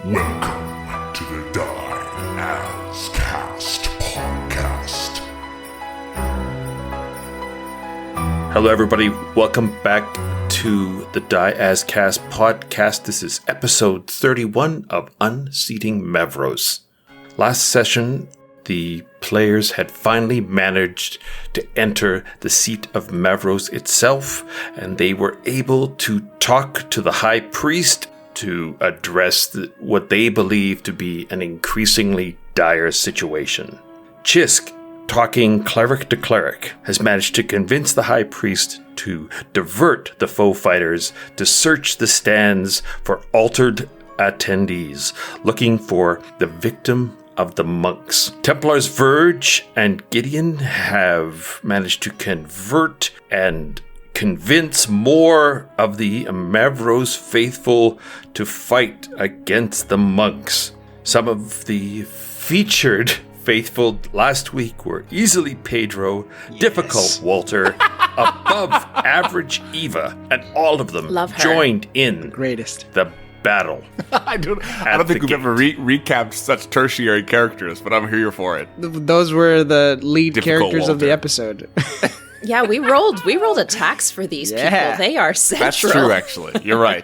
Welcome to the Die As Cast podcast. Hello, everybody. Welcome back to the Die As Cast podcast. This is episode 31 of Unseating Mavros. Last session, the players had finally managed to enter the seat of Mavros itself, and they were able to talk to the high priest to address what they believe to be an increasingly dire situation. Xisk, talking cleric to cleric, has managed to convince the high priest to divert the foe fighters to search the stands for altered attendees, looking for the victim of the monks. Templars Verge and Gideon have managed to convert and convince more of the Mavros faithful to fight against the monks. Some of the featured faithful last week were easily Pedro, difficult Walter, above average Eva, and all of them joined in the battle. I don't think we've ever recapped such tertiary characters, but I'm here for it. Those were the lead Difficult characters Walter. of the episode. Yeah, we rolled attacks for these people. They are central. That's true, actually. You're right.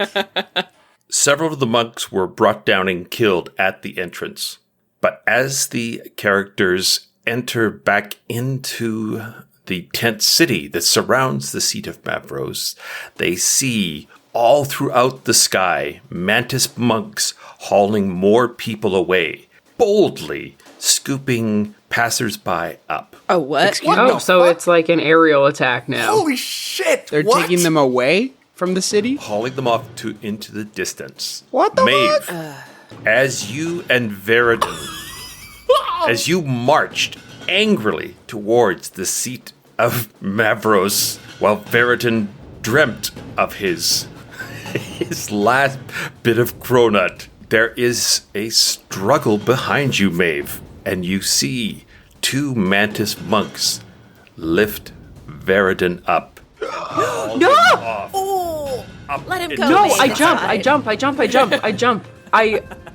Several of the monks were brought down and killed at the entrance. But as the characters enter back into the tent city that surrounds the seat of Mavros, they see all throughout the sky mantis monks hauling more people away, boldly scooping passersby up. Oh, what? So it's like an aerial attack now. Holy shit! They're taking them away from the city? Hauling them off into the distance. What the Maeve, fuck? as you and Veridon, as you marched angrily towards the seat of Mavros, while Veridon dreamt of his last bit of cronut, there is a struggle behind you, Maeve, and you see two mantis monks lift Veridon up. No! Let him go. No, Maeve. I jump.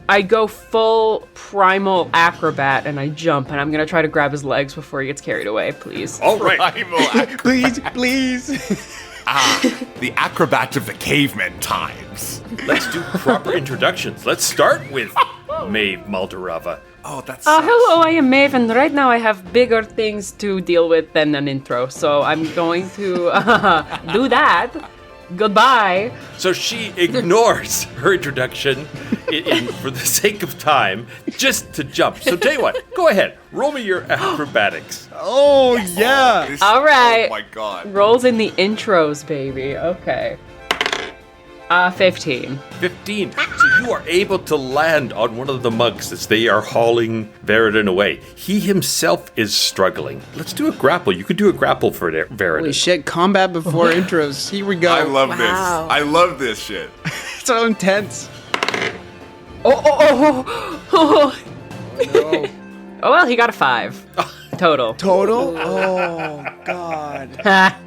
I go full primal acrobat and I jump, and I'm gonna try to grab his legs before he gets carried away, please. All right. Please. The acrobat of the cavemen times. Let's do proper introductions. Let's start with Maeve Maldorava. Oh, that's Hello, I am Maeve, and right now I have bigger things to deal with than an intro, so I'm going to do that. Goodbye. So she ignores her introduction for the sake of time, just to jump. So tell you what, go ahead, roll me your acrobatics. Oh, yeah. All right. Oh my god. Rolls in the intros, baby. Okay. 15. 15. So you are able to land on one of the monks as they are hauling Veridon away. He himself is struggling. Let's do a grapple. You could do a grapple for Veridon. Holy shit, combat before intros. Here we go. I love this. Wow. I love this shit. so intense. Oh, No. Oh, well, he got a 5. Total. Total? Oh, God.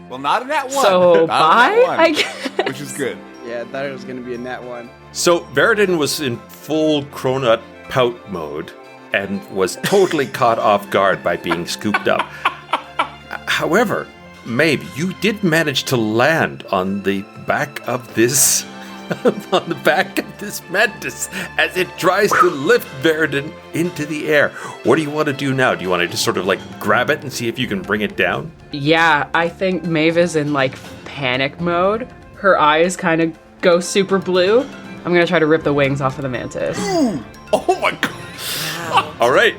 Well, not in that one. So, Not in bye, that one, I guess. which is good. Yeah, I thought it was going to be a net one. So Veridon was in full cronut pout mode and was totally caught off guard by being scooped up. However, Maeve, you did manage to land on the back of this mantis as it tries to lift Veridon into the air. What do you want to do now? Do you want to just sort of like grab it and see if you can bring it down? Yeah, I think Maeve is in like panic mode. Her eyes kind of go super blue. I'm gonna try to rip the wings off of the mantis. Oh my god. All right.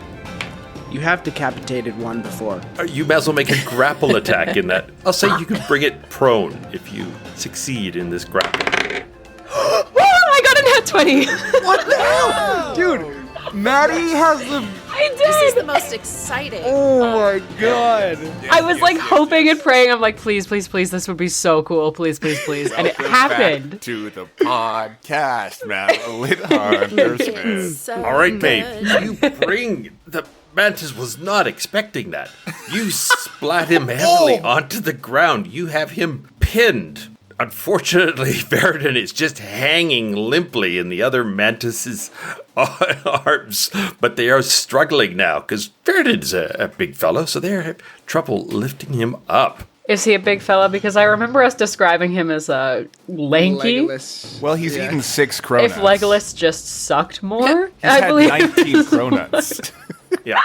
You have decapitated one before. You might as well make a grapple attack in that. I'll say you can bring it prone if you succeed in this grapple. Oh, I got a nat 20. What the hell? Dude, Maddie has the... I did. This is the most exciting. Oh my god. I was like hoping and praying. I'm like, please, this would be so cool. Please. And it happened. Back to the podcast, Madeline Hunter Smith. So All right, good. babe. You bring the mantis was not expecting that. You splat him heavily onto the ground. You have him pinned unfortunately, Verdun is just hanging limply in the other mantis's arms, but they are struggling now because Verdun's a big fellow, so they're having trouble lifting him up. Is he a big fella? Because I remember us describing him as lanky. Legolas. Well, he's eaten 6 cronuts. If Legolas just sucked more, He's I had believe 19 cronuts. Yeah.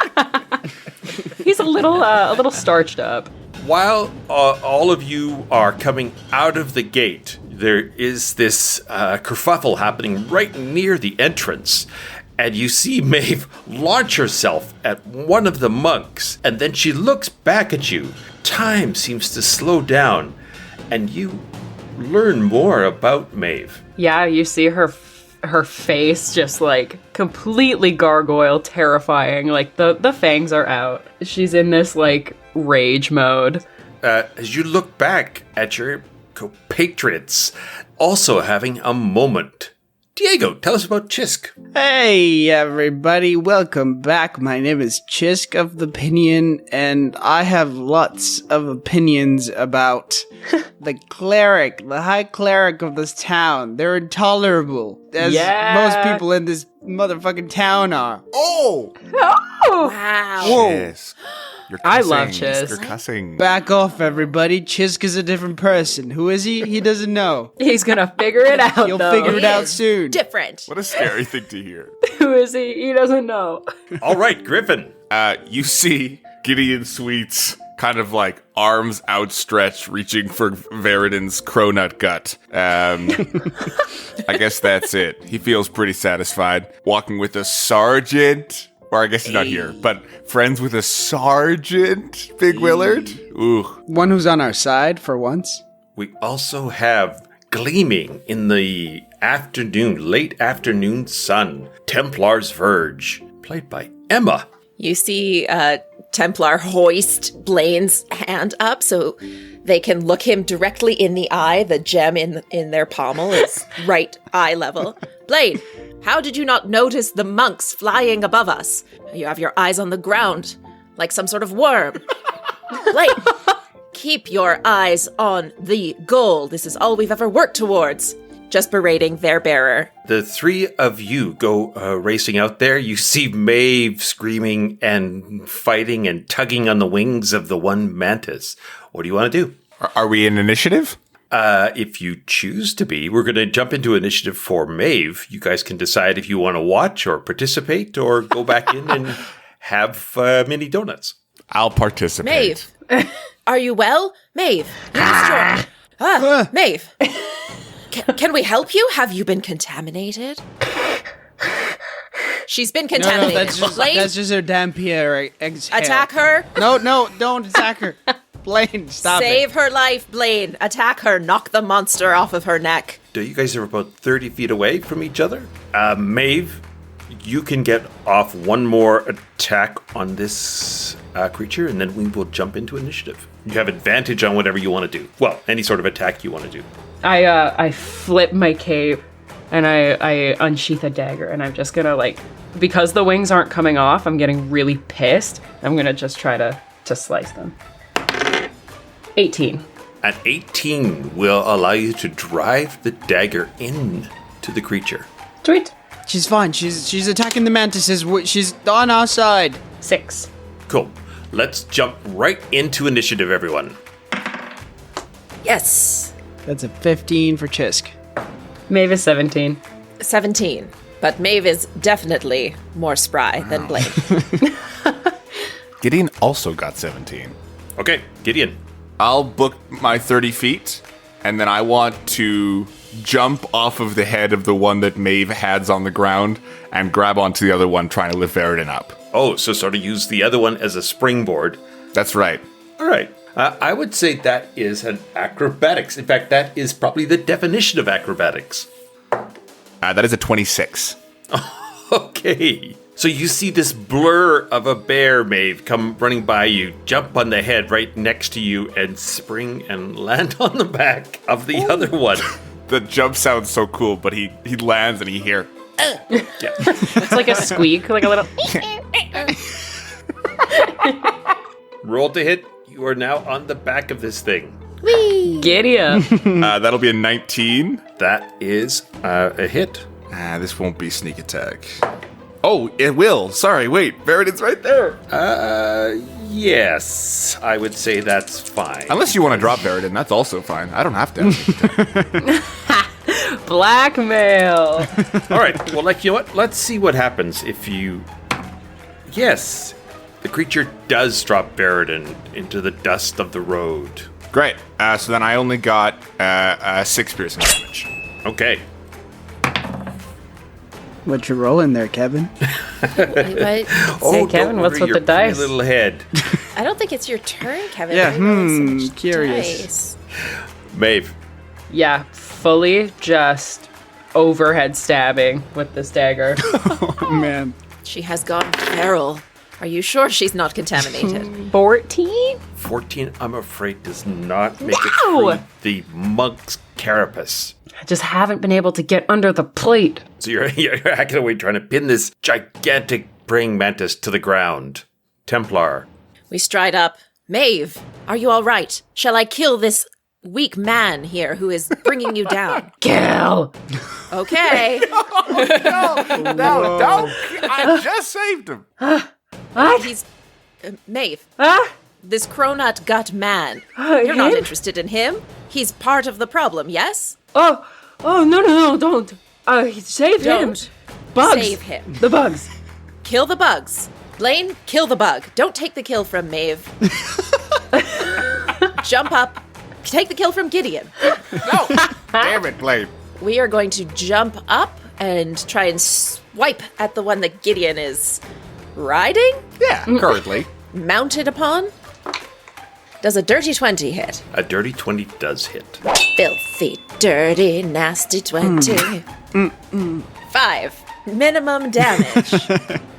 he's a little starched up. While all of you are coming out of the gate, there is this kerfuffle happening right near the entrance. And you see Maeve launch herself at one of the monks, and then she looks back at you. Time seems to slow down, and you learn more about Maeve. Yeah, you see her face just like completely gargoyle, terrifying. Like the fangs are out. She's in this like rage mode. As you look back at your compatriots, also having a moment. Diego, tell us about Xisk. Hey, everybody. Welcome back. My name is Xisk of the Pinion, and I have lots of opinions about the cleric, the high cleric of this town. They're intolerable, as most people in this motherfucking town are. Oh! Wow. Whoa. Xisk. You're I cussing. love Xisk. You're cussing. Back off, everybody. Xisk is a different person. Who is he? He doesn't know. He's gonna figure it out. He'll though. figure it out soon. Different. What a scary thing to hear. Who is he? He doesn't know. All right, Griffin. You see Gideon Sweets kind of like arms outstretched, reaching for Veridon's cronut gut. I guess that's it. He feels pretty satisfied. Walking with a sergeant. Or I guess he's not here, but friends with a sergeant, Big Willard. Ooh. One who's on our side for once. We also have gleaming in the afternoon, late afternoon sun, Templar's Verge, played by Emma. You see Templar hoist Blaine's hand up so they can look him directly in the eye. The gem in their pommel is right eye level. Blaine, how did you not notice the monks flying above us? You have your eyes on the ground, like some sort of worm. Blaine, keep your eyes on the goal. This is all we've ever worked towards. Just berating their bearer. The three of you go racing out there. You see Maeve screaming and fighting and tugging on the wings of the one mantis. What do you want to do? Are we in initiative? If you choose to be, we're going to jump into initiative for Maeve. You guys can decide if you want to watch or participate or go back in and have mini donuts. I'll participate. Maeve, are you well? Maeve, you destroyed. Maeve, can we help you? Have you been contaminated? She's been contaminated. No, Blaine, that's just her damn Pierre exhale. attack her. No, don't attack her. Blaine, stop Save her life, Blaine. Attack her. Knock the monster off of her neck. You guys are about 30 feet away from each other. Maeve, you can get off one more attack on this creature, and then we will jump into initiative. You have advantage on whatever you want to do. Well, any sort of attack you want to do. I flip my cape and I unsheath a dagger, and I'm just gonna because the wings aren't coming off, I'm getting really pissed. I'm gonna just try to slice them. 18. An 18 will allow you to drive the dagger in to the creature. Sweet. She's fine. She's attacking the mantises. She's on our side. 6. Cool. Let's jump right into initiative, everyone. Yes. That's a 15 for Xisk. Maeve is 17. 17. But Maeve is definitely more spry than Blaine. Gideon also got 17. Okay, Gideon. I'll book my 30 feet, and then I want to jump off of the head of the one that Maeve has on the ground and grab onto the other one, trying to lift Veridon up. Oh, so sort of use the other one as a springboard. That's right. All right. I would say that is an acrobatics. In fact, that is probably the definition of acrobatics. That is a 26. Okay. So you see this blur of a bear, Maeve, come running by you, jump on the head right next to you, and spring and land on the back of the other one. The jump sounds so cool, but he lands and you hear... Yeah. It's like a squeak, like a little... Roll to hit. You are now on the back of this thing. Whee! Gideon. That'll be a 19. That is a hit. This won't be sneak attack. Oh, it will. Sorry, wait. Veridin's right there. Yes, I would say that's fine. Unless you want to drop Veridin, that's also fine. I don't have to. Blackmail. All right, well, you know what? Let's see what happens if you... Yes, the creature does drop Veridin into the dust of the road. Great. So then I only got 6 piercing damage. Okay. What you rolling there, Kevin? But Oh, Kevin, don't what's worry with your the dice? pretty little head. I don't think it's your turn, Kevin. Yeah, Why are you rolling so much curious. dice? Maeve, Yeah, fully just overhead stabbing with this dagger. Oh, man. She has gone feral. Are you sure she's not contaminated? 14? 14, I'm afraid, does not make it Wow! through the monk's carapace. I just haven't been able to get under the plate. So you're hacking away trying to pin this gigantic praying mantis to the ground. Templar. We stride up. Maeve, are you all right? Shall I kill this weak man here who is bringing you down? Kill! Okay. No, don't. I just saved him. What? He's... Maeve, Ah? this cronut gut man. You're not him? interested in him? He's part of the problem, yes? Oh, no, don't. Save Don't him. Bugs. save him. The bugs. Kill the bugs. Blaine, kill the bug. Don't take the kill from Maeve. Jump up. Take the kill from Gideon. No. Damn it, Blade. We are going to jump up and try and swipe at the one that Gideon is riding, Yeah, currently. mounted upon. Does a dirty 20 hit? A dirty 20 does hit. Filthy, dirty, nasty 20. 5. Minimum damage.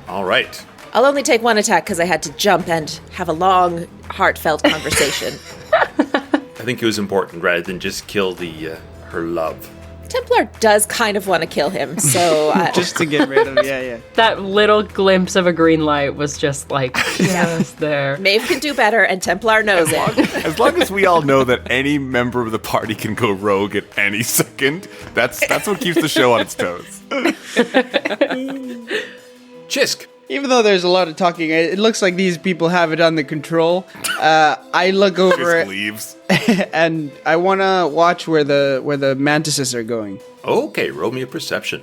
All right. I'll only take one attack because I had to jump and have a long, heartfelt conversation. I think it was important rather than just kill the her love. Templar does kind of want to kill him, so... Just to get rid of yeah. That little glimpse of a green light was just like, just there. Maeve can do better, and Templar knows it. As long as we all know that any member of the party can go rogue at any second, that's what keeps the show on its toes. Xisk. Even though there's a lot of talking, it looks like these people have it under control. I look over Just it leaves. and I want to watch where the mantises are going. Okay, roll me a perception.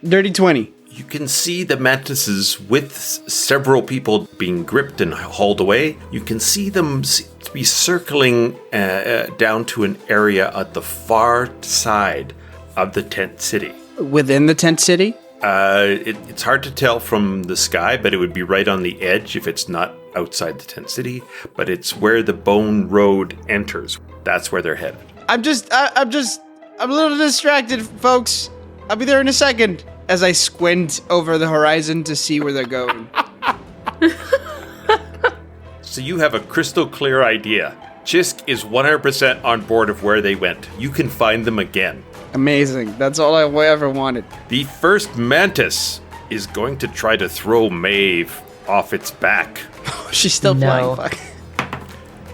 Dirty 20. You can see the mantises with several people being gripped and hauled away. You can see them be circling down to an area at the far side of the tent city. Within the tent city? It's hard to tell from the sky, but it would be right on the edge if it's not outside the tent city. But it's where the Bone Road enters. That's where they're headed. I'm a little distracted, folks. I'll be there in a second. As I squint over the horizon to see where they're going. So you have a crystal clear idea. Xisk is 100% on board of where they went. You can find them again. Amazing. That's all I ever wanted. The first mantis is going to try to throw Maeve off its back. She's still No. flying. Fuck.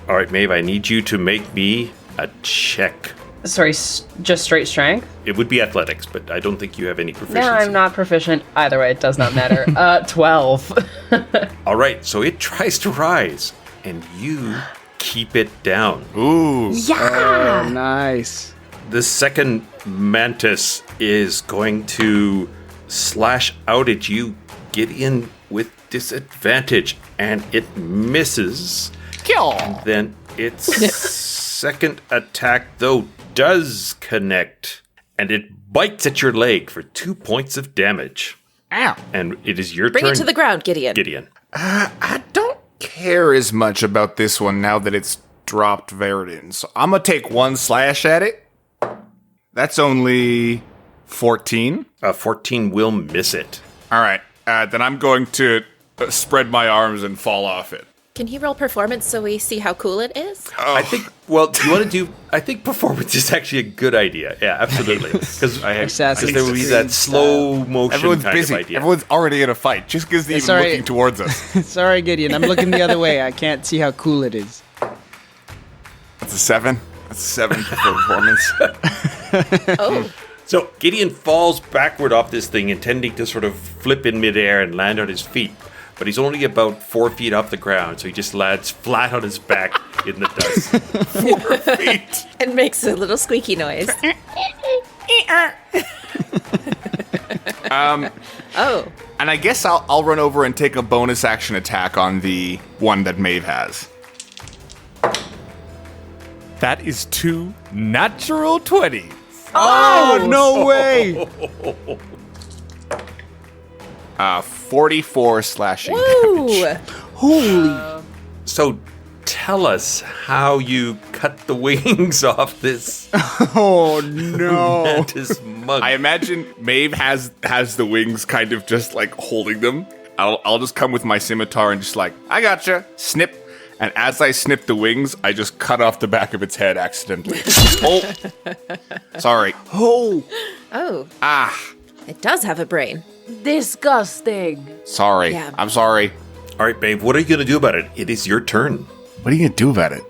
All right, Maeve, I need you to make me a check. Sorry, just straight strength? It would be athletics, but I don't think you have any proficiency. No, I'm not proficient. Either way, it does not matter. 12. All right, so it tries to rise, and you keep it down. Ooh. Oh, nice. The second mantis is going to slash out at you, Gideon, with disadvantage, and it misses. Kill. Then its second attack, though, does connect, and it bites at your leg for 2 points of damage. Ow. And it is your Bring turn. it to the ground, Gideon. Gideon. I don't care as much about this one now that it's dropped Veridin, so I'm gonna take one slash at it. That's only 14. 14 will miss it. All right, then I'm going to spread my arms and fall off it. Can he roll performance so we see how cool it is? I think, well, you want to do, I think performance is actually a good idea. Yeah, absolutely. Because Assassin's there would be Creed that slow motion Everyone's kind busy. of idea. Everyone's already in a fight. Just because they're even Sorry. looking towards us. Sorry, Gideon. I'm looking the other way. I can't see how cool it is. That's a 7. That's a 7 for performance. Oh, So Gideon falls backward off this thing, intending to sort of flip in midair and land on his feet. But he's only about 4 feet off the ground, so he just lands flat on his back in the dust. 4 feet. and makes a little squeaky noise. Oh, And I guess I'll run over and take a bonus action attack on the one that Maeve has. That is 2 natural 20s. Oh, no way! 44 slashing damage. ooh. Holy. So tell us how you cut the wings off this Oh, no. mantis monk. I imagine Maeve has the wings kind of just like holding them. I'll just come with my scimitar and just like, I gotcha. Snip. And as I snip the wings, I just cut off the back of its head accidentally. Oh. Sorry. Oh. Oh, Ah. it does have a brain. Disgusting. Sorry. Yeah. I'm sorry. All right, babe, what are you going to do about it? It is your turn. What are you gonna do about it?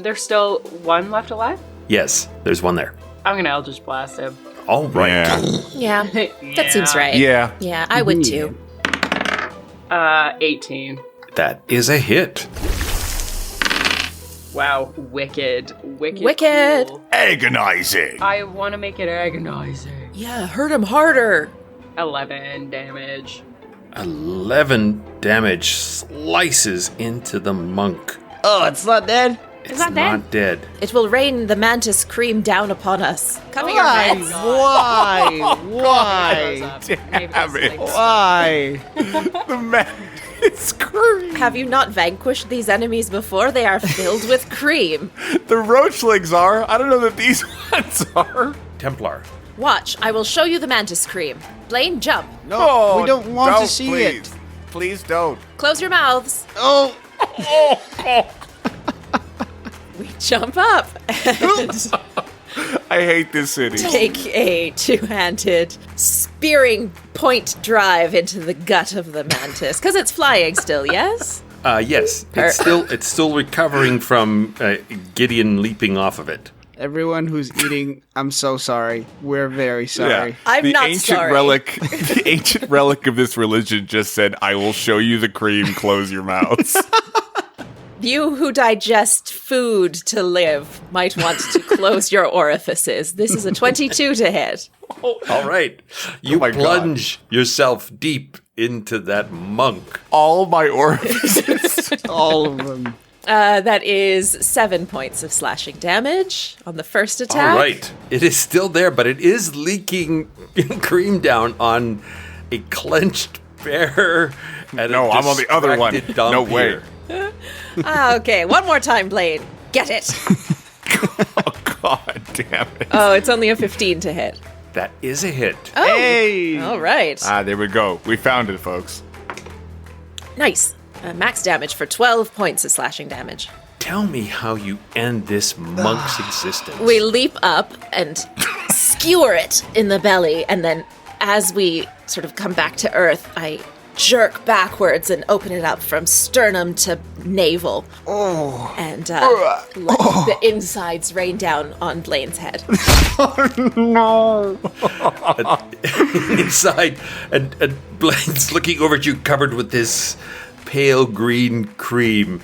There's still one left alive? Yes, there's one there. I'm gonna Eldritch Blast him. All right. Yeah. Yeah, that seems right. Yeah. Yeah, I would too. 18. That is a hit. Wow, wicked. Wicked. Cool. Agonizing. I want to make it agonizing. Yeah, hurt him harder. 11 damage. 11 damage slices into the monk. Oh, it's not dead? It's not dead? not dead. It will rain the mantis cream down upon us. Cover your Why? heads. Why? Why? Maybe that's it. like- Why? The man is cream. Have you not vanquished these enemies before? They are filled with cream. The roachlings are. I don't know that these ones are. Templar. Watch, I will show you the mantis cream. Blaine, jump. No, we don't want to see please. it. Please don't. Close your mouths. Oh. We jump up and I hate this city. take a two-handed spearing point drive into the gut of the mantis. Because it's flying still, yes? Yes, it's still recovering from Gideon leaping off of it. Everyone who's eating, I'm so sorry. We're very sorry. I'm the not ancient sorry. the ancient relic of this religion just said, "I will show you the cream. Close your mouths." You who digest food to live might want to close your orifices. This is a 22 to hit. All right. You my God. plunge yourself deep into that monk. All my orifices. All of them. That is 7 points of slashing damage on the first attack. All right. It is still there, but it is leaking cream down on a clenched bear and No, I'm on the other one. distracted No dump way. here. Okay, one more time, Blaine. Get it. Oh God damn it! Oh, it's only a 15 to hit. That is a hit. Oh, Hey. all right. There we go. We found it, folks. Nice. Max damage for 12 points of slashing damage. Tell me how you end this monk's existence. We leap up and skewer it in the belly, and then as we sort of come back to Earth, I jerk backwards and open it up from sternum to navel. Oh. And let the insides rain down on Blaine's head. No. Inside, and Blaine's looking over at you covered with this pale green cream,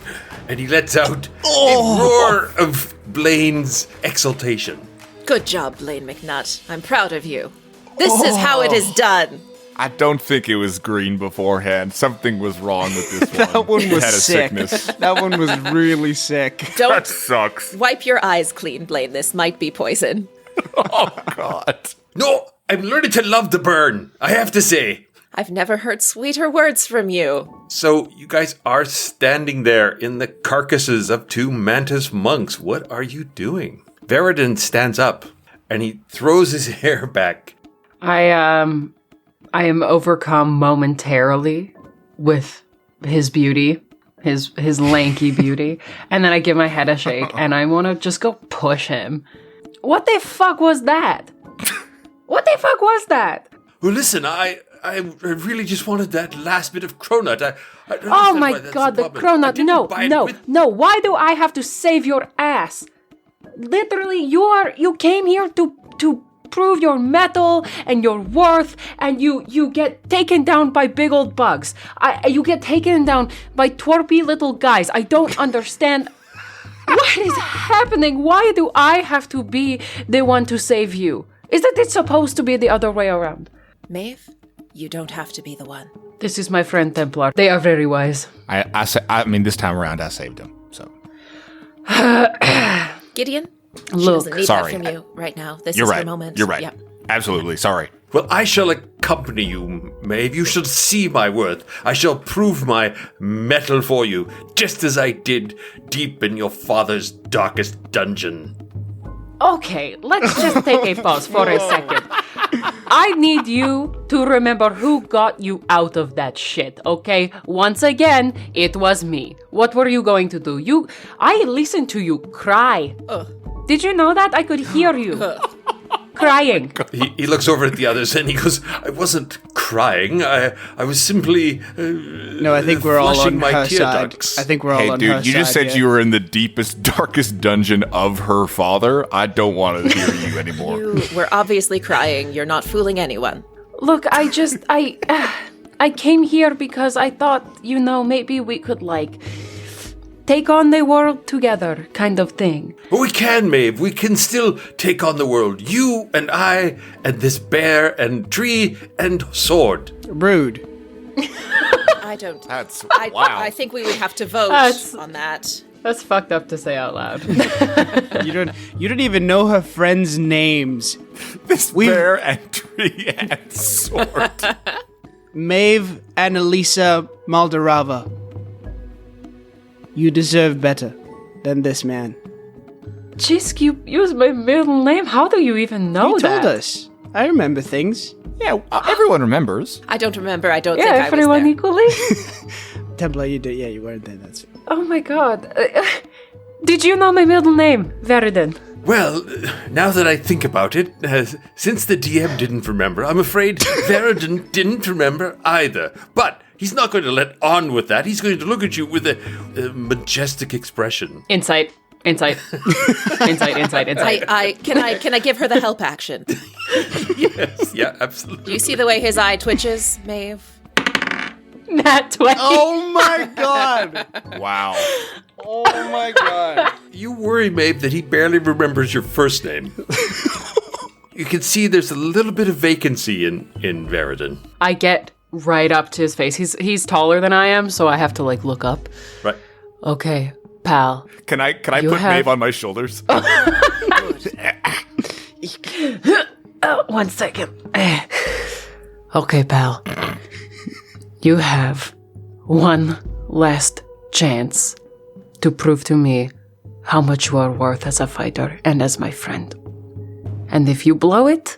and he lets out a roar of Blaine's exultation. Good job, Blaine McNutt. I'm proud of you. This is how it is done. I don't think it was green beforehand. Something was wrong with this one. That one It was had a sick. sickness. That one was really sick. That Don't sucks. wipe your eyes clean, Blaine. This might be poison. God. No, I'm learning to love the burn, I have to say. I've never heard sweeter words from you. So, you guys are standing there in the carcasses of two mantis monks. What are you doing? Veridin stands up, and he throws his hair back. I am overcome momentarily with his beauty, his lanky beauty, and then I give my head a shake, and I want to just go push him. What the fuck was that? What the fuck was that? Well, listen, I really just wanted that last bit of cronut. I don't Oh understand why my that's god, the problem. I cronut! didn't buy it with- No! Why do I have to save your ass? literally, you came here to prove your mettle and your worth, and you get taken down by big old bugs. You get taken down by twerpy little guys. I don't understand what is happening. Why do I have to be the one to save you? Isn't it supposed to be the other way around? Maeve, you don't have to be the one. This is my friend Templar. They are very wise. I mean, this time around, I saved him. So Gideon, she Look, doesn't need sorry. that from you right now. This you're is right. the moment. You're right. Yep. Absolutely. Sorry. Well, I shall accompany you, Maeve. You shall see my worth. I shall prove my mettle for you, just as I did deep in your father's darkest dungeon. Okay, let's just take a pause for a second. I need you to remember who got you out of that shit, okay? Once again, it was me. What were you going to do? I listened to you cry. Did you know that? I could hear you crying. He looks over at the others and he goes, I wasn't crying. I was simply No, I think we're all flushing on my her tear side. ducts. I think we're all Hey, on her dude, you just side, said you were in the deepest, darkest dungeon of her father. I don't want to hear you anymore. You were obviously crying. You're not fooling anyone. Look, I came here because I thought, maybe we could, take on the world together kind of thing. But we can, Maeve. We can still take on the world. You and I and this bear and tree and sword. Rude. I don't. That's I wow. think we would have to vote That's- on that. That's fucked up to say out loud. You don't even know her friends' names. This bear and tree and sword. Maeve and Elisa Maldorava. You deserve better than this man. Xisk, you used my middle name? How do you even know You that? told us. I remember things. Yeah, everyone remembers. I don't remember. I don't Yeah, think I was everyone there. equally? Templar, you did. Yeah, you weren't there. That's. Oh my god. Did you know my middle name, Verden? Well, now that I think about it, since the DM didn't remember, I'm afraid Veridon didn't remember either. But he's not going to let on with that. He's going to look at you with a majestic expression. Insight. Insight. Insight. Can I give her the help action? Yes, yeah, absolutely. Do you see the way his eye twitches, Maeve? Nat 20. Oh my god! Wow. Oh my god! You worry, Maeve, that he barely remembers your first name. You can see there's a little bit of vacancy in Veridon. I get right up to his face. He's taller than I am, so I have to look up. Right. Okay, pal. Can I put have- Maeve on my shoulders? Oh, 1 second. Okay, pal. You have one last chance to prove to me how much you are worth as a fighter and as my friend. And if you blow it,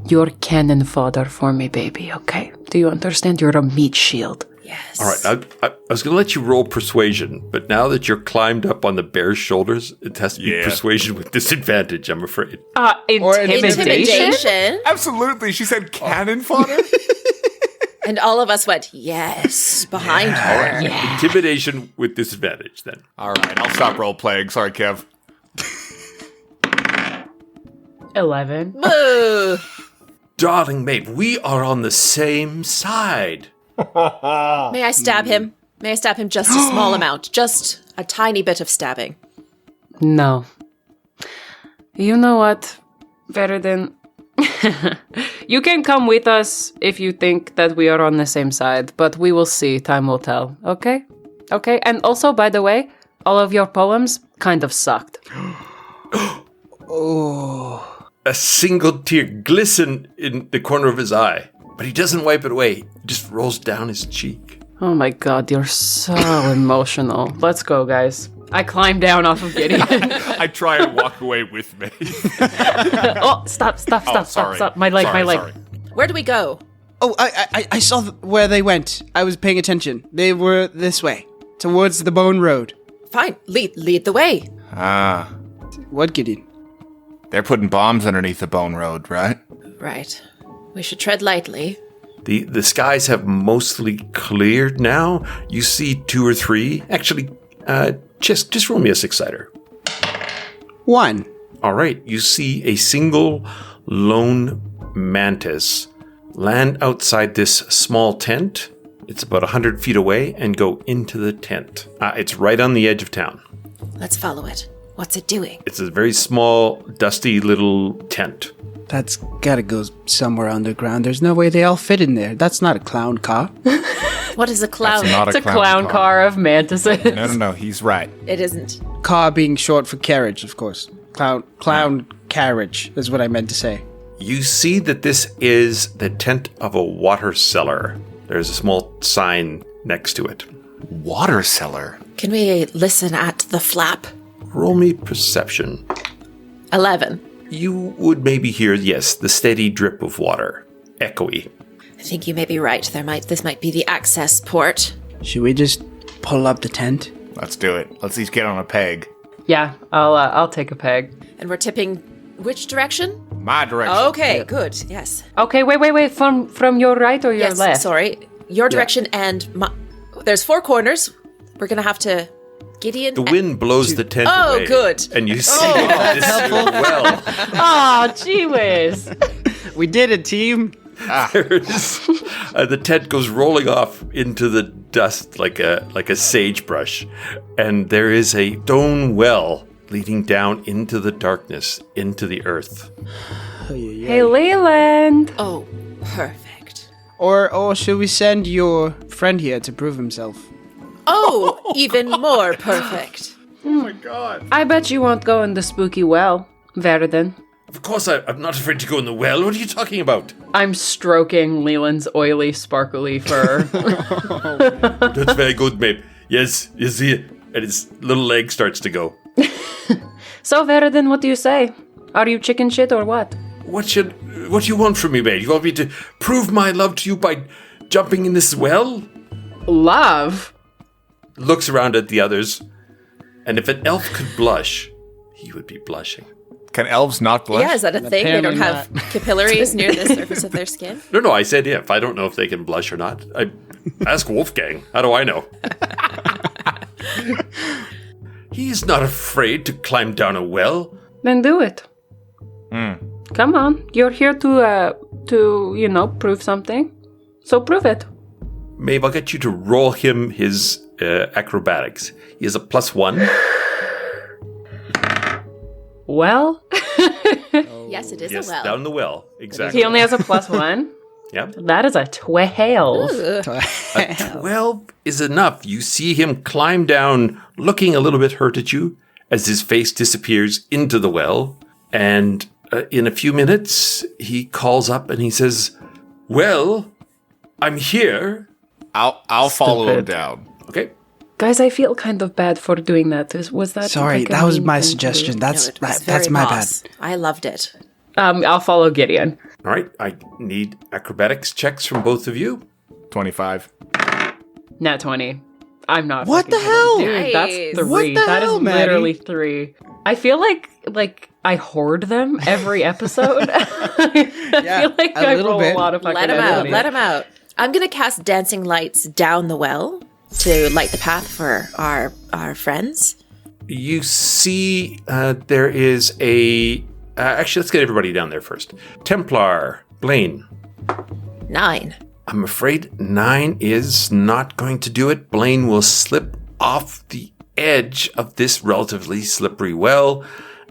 you're cannon fodder for me, baby, okay? Do you understand? You're a meat shield. Yes. All right, I was going to let you roll persuasion, but now that you're climbed up on the bear's shoulders, it has to be Yeah. persuasion with disadvantage, I'm afraid. Intimidation? Absolutely. She said cannon fodder? And all of us went, yes, behind her. Intimidation with disadvantage, then. All right, I'll stop role playing. Sorry, Kev. 11. Boo! Darling Maeve, we are on the same side. May I stab him? May I stab him just a small amount? Just a tiny bit of stabbing. No. You know what, Veridon? You can come with us if you think that we are on the same side, but we will see. Time will tell. Okay? Okay? And also, by the way, all of your poems kind of sucked. A single tear glistened in the corner of his eye, but he doesn't wipe it away. He just rolls down his cheek. Oh my god, you're so emotional. Let's go, guys. I climb down off of Gideon. I try and walk away with me. Oh, stop. Sorry. My leg. Sorry. Where do we go? Oh, I saw where they went. I was paying attention. They were this way, towards the Bone Road. Fine, lead the way. Ah, What, Gideon? they're putting bombs underneath the Bone Road, right? Right. We should tread lightly. The skies have mostly cleared now. You see 2 or 3. Actually, just roll me a 6-sider. 1. All right, you see a single lone mantis land outside this small tent. It's about 100 feet away and go into the tent. It's right on the edge of town. Let's follow it. What's it doing? It's a very small, dusty little tent. That's gotta go somewhere underground. There's no way they all fit in there. That's not a clown car. What is a clown? That's not It's a clown car of mantises. No, he's right. It isn't. Car being short for carriage, of course. Clown carriage is what I meant to say. You see that this is the tent of a water cellar. There's a small sign next to it. Water cellar. Can we listen at the flap? Roll me perception. 11. You would maybe hear, yes, the steady drip of water. Echoey. I think you may be right. This might be the access port. Should we just pull up the tent? Let's do it. Let's each get on a peg. Yeah, I'll take a peg. And we're tipping which direction? My direction. Okay, good. Yes. Okay, wait. From your right or your Yes, left? sorry. Your direction and my... There's 4 corners. We're going to have to... Gideon... The wind blows the tent away. Oh, good. And you see this well. Oh, gee whiz. We did it, team. The tent goes rolling off into the dust like a sagebrush, and there is a stone well leading down into the darkness, into the earth. Hey, Leland. Oh, perfect. Or should we send your friend here to prove himself? Oh, even more perfect. I bet you won't go in the spooky well, Verden. Of course, I'm not afraid to go in the well. What are you talking about? I'm stroking Leland's oily, sparkly fur. That's very good, Maeve. Yes, here. And his little leg starts to go. So, Verden, what do you say? Are you chicken shit or what? What do you want from me, Maeve? You want me to prove my love to you by jumping in this well? Love? Looks around at the others, and if an elf could blush, he would be blushing. Can elves not blush? Yeah, is that a thing? They don't Apparently have capillaries near the surface of their skin? No, I said if. I don't know if they can blush or not. I ask Wolfgang. How do I know? He's not afraid to climb down a well. Then do it. Come on, you're here to prove something. So prove it. Maeve, I'll get you to roll him his acrobatics. He has a +1. Well, Yes, it is Yes, a well. down the well. Exactly. he only has a +1. Yep. That is a 12. Ugh. 12 is enough. You see him climb down, looking a little bit hurt at you, as his face disappears into the well. And in a few minutes, he calls up and he says, "Well, I'm here." I'll follow him Stupid. down. Okay. Guys, I feel kind of bad for doing that. Was that Sorry, like a that was mean my thing to do? suggestion. No, That's it was that's very my boss. I loved it. I'll follow Gideon. All right. I need acrobatics checks from both of you. 25. Nat 20. I'm not. What fucking the hell? kidding. Dude, that's Nice. 3. What the That hell, is Maddie? literally 3. I feel like I hoard them every episode. I feel like a I little roll bit. a lot of fucking Let him out. ability. Let him out. I'm going to cast dancing lights down the well to light the path for our friends. You see there is a... actually, let's get everybody down there first. Templar, Blaine. 9. I'm afraid 9 is not going to do it. Blaine will slip off the edge of this relatively slippery well,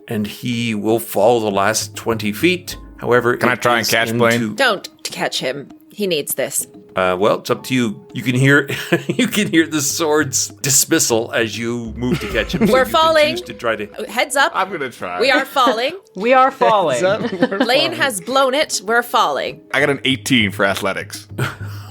and he will fall the last 20 feet. However, Can I it try and is catch into- Blaine? Don't catch him. He needs this. Well, it's up to you. You can hear you can hear the sword's dismissal as you move to catch him. So We're you can falling. choose to try to... Heads up. I'm going to try. We are falling. We are falling. Lane has blown it. We're falling. I got an 18 for athletics.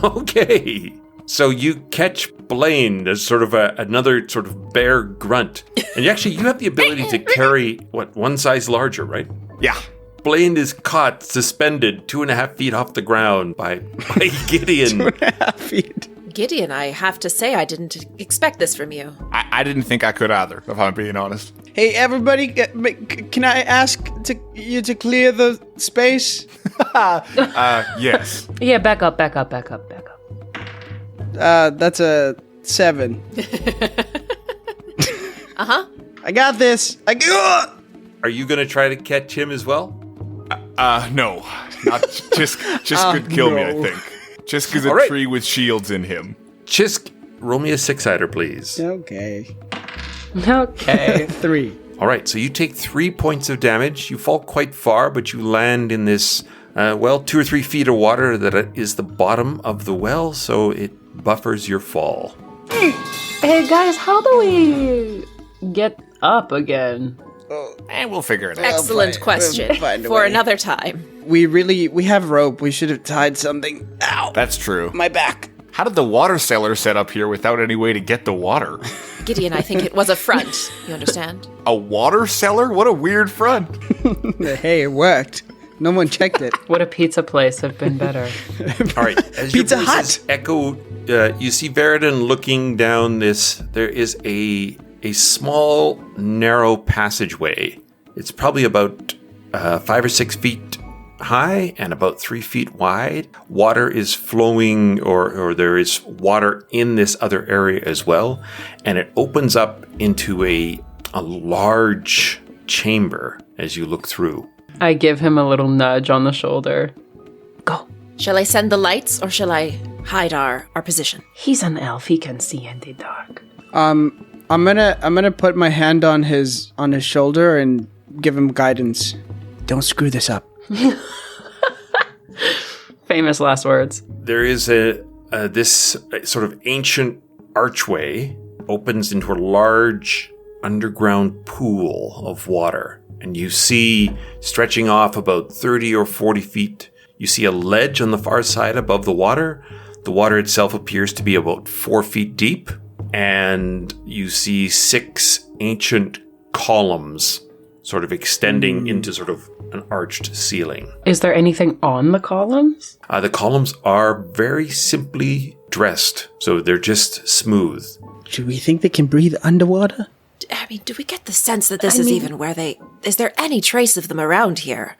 Okay. So you catch Blaine as sort of another sort of bear grunt. And you have the ability to carry, one size larger, right? Yeah. Blaine is caught, suspended 2.5 feet off the ground by Gideon. 2.5 feet. Gideon, I have to say I didn't expect this from you. I didn't think I could either, if I'm being honest. Hey, everybody, can I ask you to clear the space? Yes. Yeah, back up. That's a 7. Uh-huh. I got this. are you going to try to catch him as well? No. Not Xisk could kill me, I think. Xisk is a All right. tree with shields in him. Xisk, roll me a 6-sider, please. Okay. Okay. 3. All right, so you take 3 points of damage. You fall quite far, but you land in this, 2 or 3 feet of water that is the bottom of the well, so it buffers your fall. Hey guys, how do we get up again? And we'll figure it out. Excellent question we'll find a for way. another time. We have rope. We should have tied something. Ow! That's true. My back. How did the water cellar set up here without any way to get the water? Gideon, I think it was a front. You understand? A water cellar? What a weird front. Hey, it worked. No one checked it. Would a pizza place have been better? All right, as Pizza your voices echo, you see Veridon looking down this. There is a small, narrow passageway. It's probably about 5 or 6 feet high and about 3 feet wide. Water is flowing, or there is water in this other area as well, and it opens up into a large chamber as you look through. I give him a little nudge on the shoulder. Go. Shall I send the lights or shall I hide our position? He's an elf. He can see in the dark. I'm gonna put my hand on his shoulder and give him guidance. Don't screw this up. Famous last words. There is this sort of ancient archway opens into a large underground pool of water. And you see, stretching off about 30 or 40 feet, you see a ledge on the far side above the water. The water itself appears to be about 4 feet deep. And you see 6 ancient columns sort of extending into sort of an arched ceiling. Is there anything on the columns? The columns are very simply dressed, so they're just smooth. Do we think they can breathe underwater? I mean, do we get the sense that this is even where they... Is there any trace of them around here?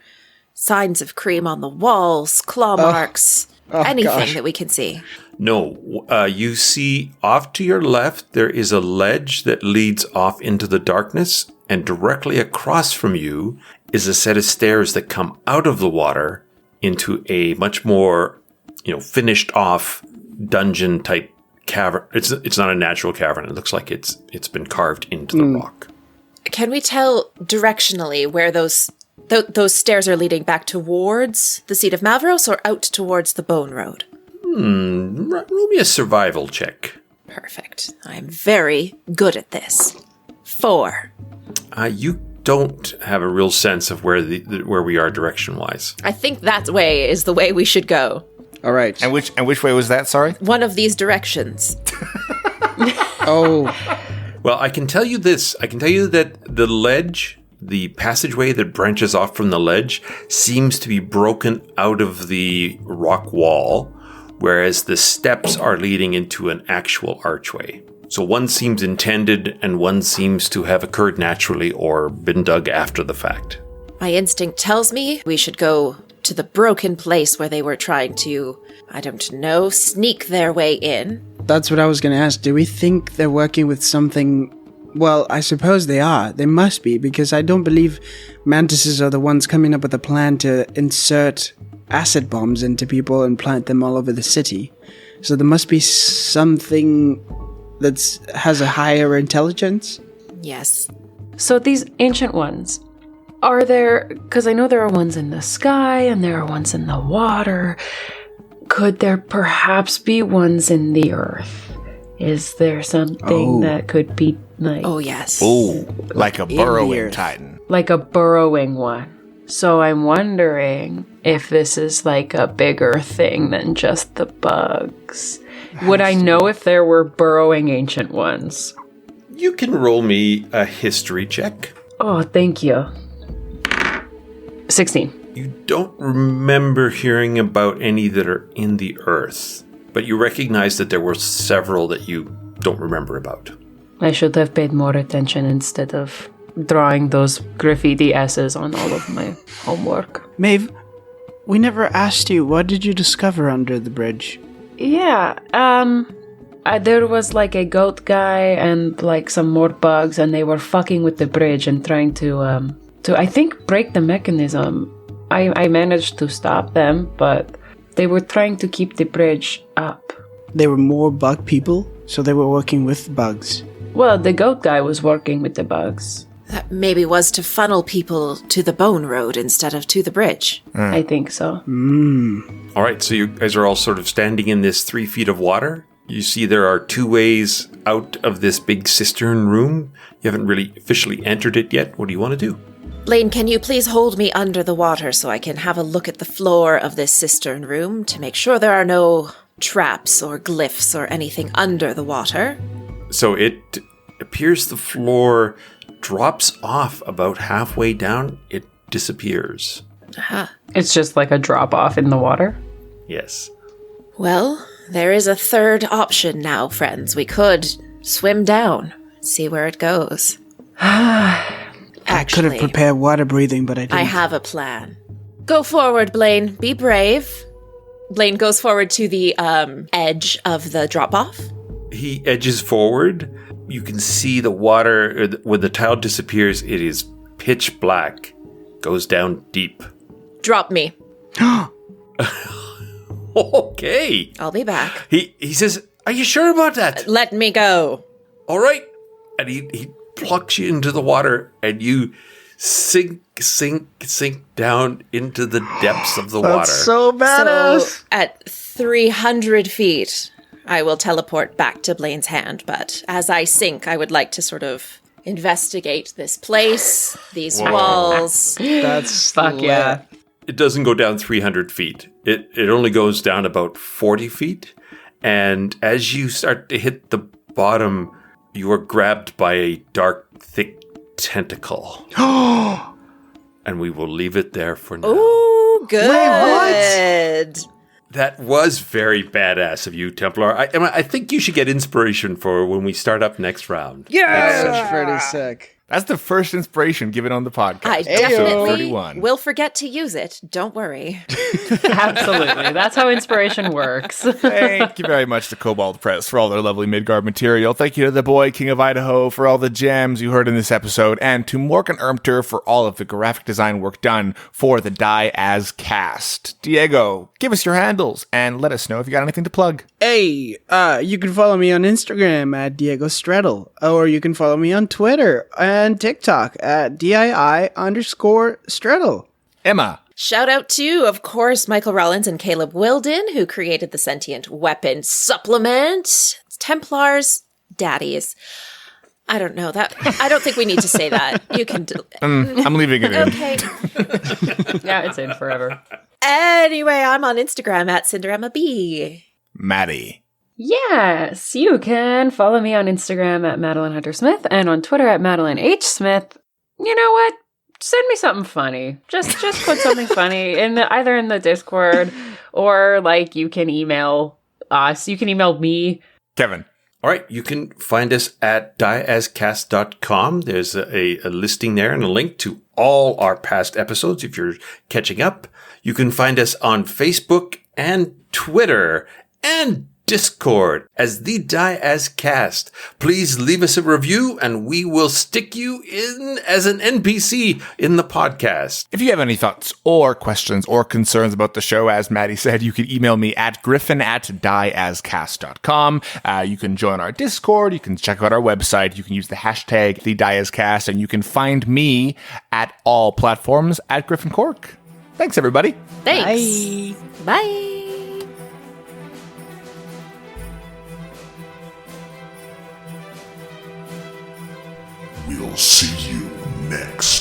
Signs of cream on the walls, claw marks, anything gosh. that we can see? No, you see off to your left, there is a ledge that leads off into the darkness, and directly across from you is a set of stairs that come out of the water into a much more, finished off dungeon type cavern. It's not a natural cavern. It looks like it's been carved into the rock. Can we tell directionally where those stairs are leading back towards the seat of Mavros or out towards the Bone Road? Roll me a survival check. Perfect. I'm very good at this. 4. You don't have a real sense of where we are direction-wise. I think that way is the way we should go. All right. And which way was that, sorry? One of these directions. Oh, Well, I can tell you this. I can tell you that the ledge, the passageway that branches off from the ledge, seems to be broken out of the rock wall, whereas the steps are leading into an actual archway. So one seems intended and one seems to have occurred naturally or been dug after the fact. My instinct tells me we should go to the broken place where they were trying to, I don't know, sneak their way in. that's what I was gonna ask. Do we think they're working with something? Well, I suppose they are. They must be, because I don't believe mantises are the ones coming up with a plan to insert acid bombs into people and plant them all over the city. So there must be something that has a higher intelligence. Yes. So these ancient ones, are there... Because I know there are ones in the sky and there are ones in the water. Could there perhaps be ones in the earth? Is there something that could be like... Oh, yes. Oh, like a in the burrowing earth. titan. Like a burrowing one. So I'm wondering if this is like a bigger thing than just the bugs. Would I know if there were burrowing ancient ones? You can roll me a history check. Oh, thank you. 16. You don't remember hearing about any that are in the earth, but you recognize that there were several that you don't remember about. I should have paid more attention instead of drawing those graffiti S's on all of my homework. Maeve, we never asked you, what did you discover under the bridge? Yeah, there was like a goat guy and like some more bugs, and they were fucking with the bridge and trying to to, I think, break the mechanism. I managed to stop them, but they were trying to keep the bridge up. There were more bug people, so they were working with bugs. Well, the goat guy was working with the bugs. That maybe was to funnel people to the bone road instead of to the bridge. I think so. All right, so you guys are all sort of standing in this 3 feet of water. You see there are 2 ways out of this big cistern room. You haven't really officially entered it yet. What do you want to do? Blaine, can you please hold me under the water so I can have a look at the floor of this cistern room to make sure there are no traps or glyphs or anything under the water? So it appears the floor drops off about halfway down. It disappears. Aha. It's just like a drop off in the water. Yes. Well, there is a third option now, friends. We could swim down, see where it goes. I could have Actually, prepared water breathing, but I didn't. I have a plan. Go forward, Blaine. Be brave. Blaine goes forward to the edge of the drop-off. He edges forward. You can see the water, when the tile disappears, it is pitch black. Goes down deep. Drop me. Okay. I'll be back. He says, are you sure about that? Let me go. All right. And he plucks you into the water and you sink down into the depths of the water. That's so badass. So at 300 feet, I will teleport back to Blaine's hand. But as I sink, I would like to sort of investigate this place, these walls. That's Fuck yeah. It doesn't go down 300 feet. It only goes down about 40 feet. And as you start to hit the bottom, you are grabbed by a dark, thick tentacle. And we will leave it there for now. Ooh, good. Wait, That was very badass of you, Templar. I think you should get inspiration for when we start up next round. That's pretty sick. That's the first inspiration given on the podcast. I Episode definitely 31. will forget to use it. Don't worry. Absolutely. That's how inspiration works. Thank you very much to Kobold Press for all their lovely Midgard material. Thank you to the boy King of Idaho for all the gems you heard in this episode, and to Morgan Ermter for all of the graphic design work done for the Die As cast. Diego, give us your handles and let us know if you got anything to plug. Hey, you can follow me on Instagram at Diego Stredel, or you can follow me on Twitter and TikTok at DII_Stredel. Emma. Shout out to, of course, Michael Rollins and Caleb Wilden, who created the sentient weapon supplement. Templars, daddies. I don't know that. I don't think we need to say that. You can. I'm leaving it in. Okay. Yeah, it's in forever. Anyway, I'm on Instagram at Cinderemma B. Maddie. Yes, you can follow me on Instagram at Madeline Hunter Smith and on Twitter at Madeline H. Smith. You know what? Send me something funny. Just put something funny in either in the Discord or like you can email us. You can email me. Kevin. All right, you can find us at dieascast.com. There's a listing there and a link to all our past episodes if you're catching up. You can find us on Facebook and Twitter and Discord as the Die As Cast. Please leave us a review and we will stick you in as an NPC in the podcast. If you have any thoughts or questions or concerns about the show, as Maddie said, you can email me at griffin@dieascast.com. You can join our Discord. You can check out our website. You can use the hashtag #TheDieAsCast, and you can find me at all platforms at Griffin Cork. Thanks, everybody. Thanks. Bye. We'll see you next